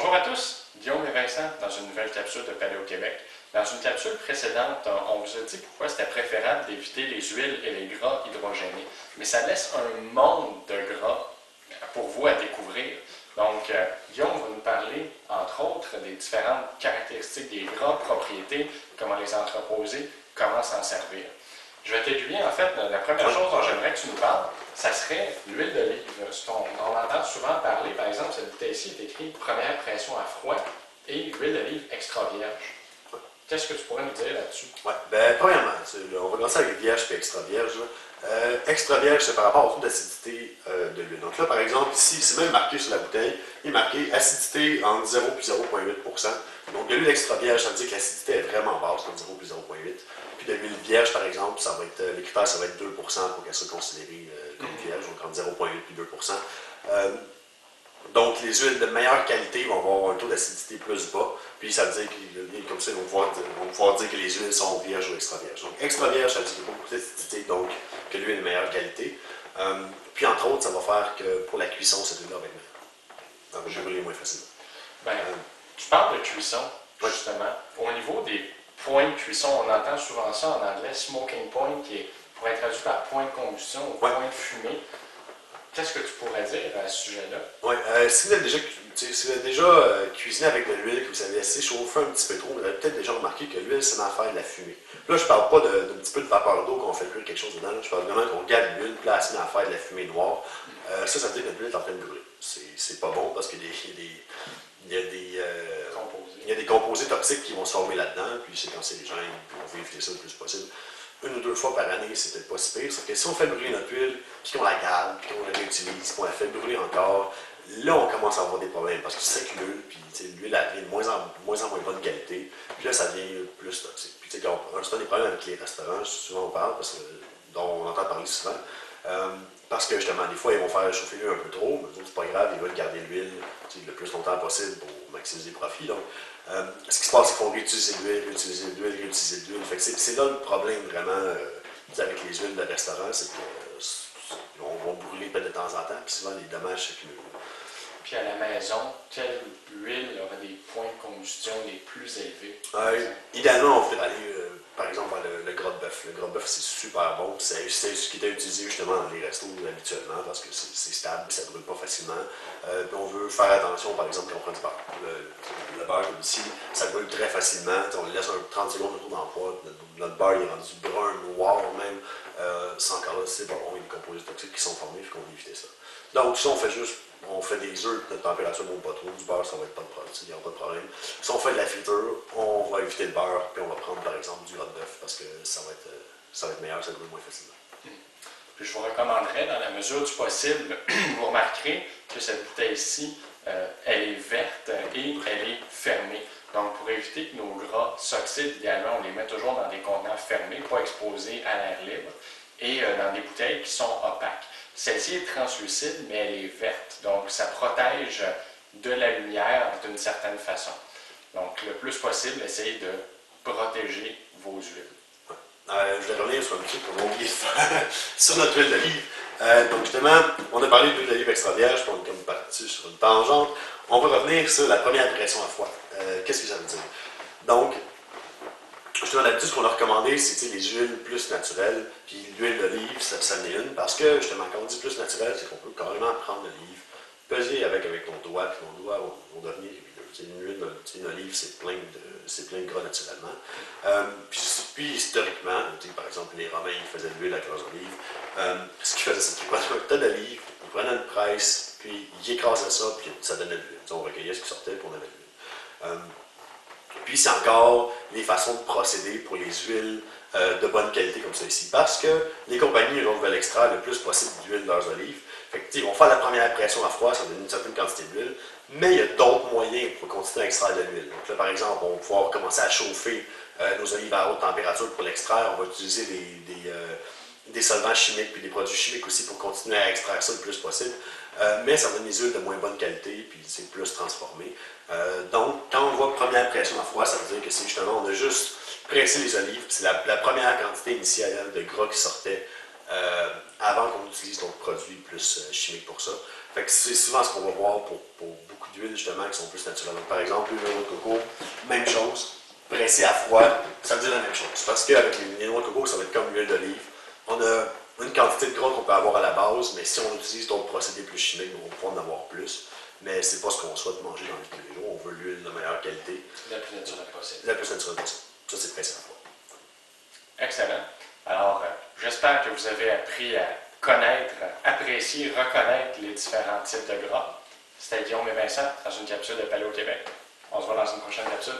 Bonjour à tous, Guillaume et Vincent dans une nouvelle capsule de Paléo Québec. Dans une capsule précédente, on vous a dit pourquoi c'était préférable d'éviter les huiles et les gras hydrogénés. Mais ça laisse un monde de gras pour vous à découvrir. Donc, Guillaume va nous parler, entre autres, des différentes caractéristiques des gras, propriétés, comment les entreposer, comment s'en servir. Je vais t'aiguiller, en fait, la première chose dont j'aimerais que tu nous parles, ça serait l'huile d'olive. On entend souvent parler, par exemple, cette bouteille-ci est écrit première pression à froid et huile d'olive extra vierge. Qu'est-ce que tu pourrais nous dire là-dessus? Oui, bien, premièrement, on va commencer avec vierge et extra vierge. Extra vierge, c'est par rapport au taux d'acidité de l'huile. Donc là, par exemple, ici, c'est même marqué sur la bouteille, il est marqué acidité entre 0 et 0,8 %. Donc de l'huile extra vierge, ça veut dire que l'acidité est vraiment basse, entre 0 et 0,8 %. Puis de l'huile vierge, par exemple, ça va être, les critères, ça va être 2 pour qu'elle soit considérée comme vierge, donc entre 0,8 et 2 Donc, les huiles de meilleure qualité vont avoir un taux d'acidité plus bas, puis ça veut dire que, comme ça, ils vont pouvoir dire que les huiles sont vierges ou extra vierges. Donc, extra vierge, ça veut dire qu'il y a beaucoup d'acidité, donc que l'huile est de meilleure qualité. Puis, entre autres, ça va faire que pour la cuisson, cette huile-là va être meilleure. Elle va brûler moins facilement. Ben, tu parles de cuisson, justement. Au niveau des points de cuisson, on entend souvent ça en anglais, smoking point, qui pourrait être traduit par point de combustion ou point de fumée. Qu'est-ce que tu pourrais dire à ce sujet-là? Oui, si vous avez déjà cuisiné avec de l'huile, que vous avez laissé chauffer un petit peu trop, vous avez peut-être déjà remarqué que l'huile, c'est à faire de la fumée. Là, je ne parle pas d'un petit peu de vapeur d'eau qu'on fait cuire quelque chose dedans. Là. Je parle vraiment qu'on garde l'huile, puis là, elle se met à faire de la fumée noire. Ça veut dire que l'huile est en train de brûler. C'est pas bon parce qu'il y a des composés toxiques qui vont se former là-dedans, puis c'est cancérigène, puis on veut éviter ça le plus possible. Une ou deux fois par année, c'est peut-être pas si pire. Sauf que si on fait brûler notre huile, puis qu'on la garde, puis qu'on la réutilise, puis qu'on la fait brûler encore, là, on commence à avoir des problèmes parce que ça s'accumule, puis l'huile, elle devient de moins en moins bonne qualité, puis là, ça devient plus toxique. Puis, tu sais, on a des problèmes avec les restaurants, souvent on parle, parce que, dont on entend parler souvent, parce que justement, des fois, ils vont faire chauffer l'huile un peu trop, mais c'est pas grave, ils veulent garder l'huile le plus longtemps possible pour maximiser le profit. Donc, ce qui se passe, c'est qu'il faut réutiliser l'huile, réutiliser l'huile, réutiliser l'huile. C'est là le problème vraiment avec les huiles de restaurant, c'est qu'on va brûler peut-être de temps en temps, puis souvent les dommages s'accumulent. Puis à la maison, quelle huile aurait des points de combustion les plus élevés? Idéalement, on voudrait aller, par exemple, vers le gras de bœuf. Le gras de bœuf, c'est super bon. C'est ce qui est utilisé justement dans les restos habituellement parce que c'est stable et ça ne brûle pas facilement. Puis on veut faire attention, par exemple, quand on prend du beurre. Le beurre, comme ici, ça brûle très facilement. On le laisse 30 secondes autour dans le poêle. Notre beurre il est rendu brun, noir même. Sans encore là, c'est pas bon. Il y a des composés toxiques qui sont formés, puis qu'on veut éviter ça. Donc, si on fait juste on fait des œufs, notre température ne monte pas trop, du beurre, ça va être pas de problème, il n'y aura pas de problème. Si on fait de la friture, on va éviter le beurre, puis on va prendre par exemple du gras de bœuf, parce que ça va être meilleur, ça brûle moins facilement. Puis je vous recommanderais, dans la mesure du possible, vous remarquerez que cette bouteille-ci, elle est verte et elle est fermée. Donc, pour éviter que nos gras s'oxydent, idéalement, on les met toujours dans des contenants fermés, pas exposés à l'air libre, et dans des bouteilles qui sont opaques. Celle-ci est translucide, mais elle est verte, donc ça protège de la lumière d'une certaine façon. Donc, le plus possible, essayez de protéger vos huiles. Je vais revenir sur un truc qu'on a oublié de faire sur notre huile d'olive. Donc, justement, on a parlé d'huile d'olive extra vierge, puis on est comme parti sur une tangente. On va revenir sur la première pression à froid. Qu'est-ce que ça veut dire? Donc, justement, d'habitude, ce qu'on a recommandé, c'est les huiles plus naturelles, puis l'huile d'olive, ça en est une, parce que, justement, quand on dit plus naturel, c'est qu'on peut carrément prendre l'olive, peser avec ton doigt, puis ton doigt va devenir huileux. Une olive, c'est plein de gras naturellement. Puis historiquement, par exemple, les Romains, ils faisaient de l'huile avec leurs olives. Ce qu'ils faisaient, c'est qu'ils prenaient un tas d'olives, ils prenaient une presse, puis ils écrasaient ça, puis ça donnait de l'huile. On recueillait ce qui sortait, puis on avait de l'huile. Puis c'est encore les façons de procéder pour les huiles de bonne qualité comme ça ici. Parce que les compagnies veulent extraire le plus possible d'huile de leurs olives. Fait que, ils vont faire la première pression à froid, ça donne une certaine quantité d'huile, mais il y a d'autres moyens pour continuer à extraire de l'huile. Donc là, par exemple, on va pouvoir commencer à chauffer nos olives à haute température pour l'extraire. On va utiliser des solvants chimiques puis des produits chimiques aussi pour continuer à extraire ça le plus possible. Mais ça donne des huiles de moins bonne qualité puis c'est plus transformé. Donc, quand on voit première pression à froid, ça veut dire que c'est justement, on a juste pressé les olives. C'est la première quantité initiale de gras qui sortait avant qu'on utilise d'autres produits plus chimiques pour ça. Fait que c'est souvent ce qu'on va voir pour beaucoup d'huiles justement qui sont plus naturelles. Donc, par exemple, l'huile de noix de coco, même chose, pressée à froid, ça veut dire la même chose. Parce qu'avec les noix de coco, ça va être comme l'huile d'olive. On a une quantité de gras qu'on peut avoir à la base, mais si on utilise d'autres procédés plus chimiques, on va pouvoir en avoir plus. Mais c'est pas ce qu'on souhaite manger dans la vie de tous les jours. On veut l'huile de meilleure qualité. La plus naturelle possible. La plus naturelle possible. Ça, c'est pressé à froid. Excellent. Alors, j'espère que vous avez appris à connaître, apprécier, reconnaître les différents types de gras. C'était Guillaume et Vincent dans une capsule de Paléo Québec. On se voit dans une prochaine capsule.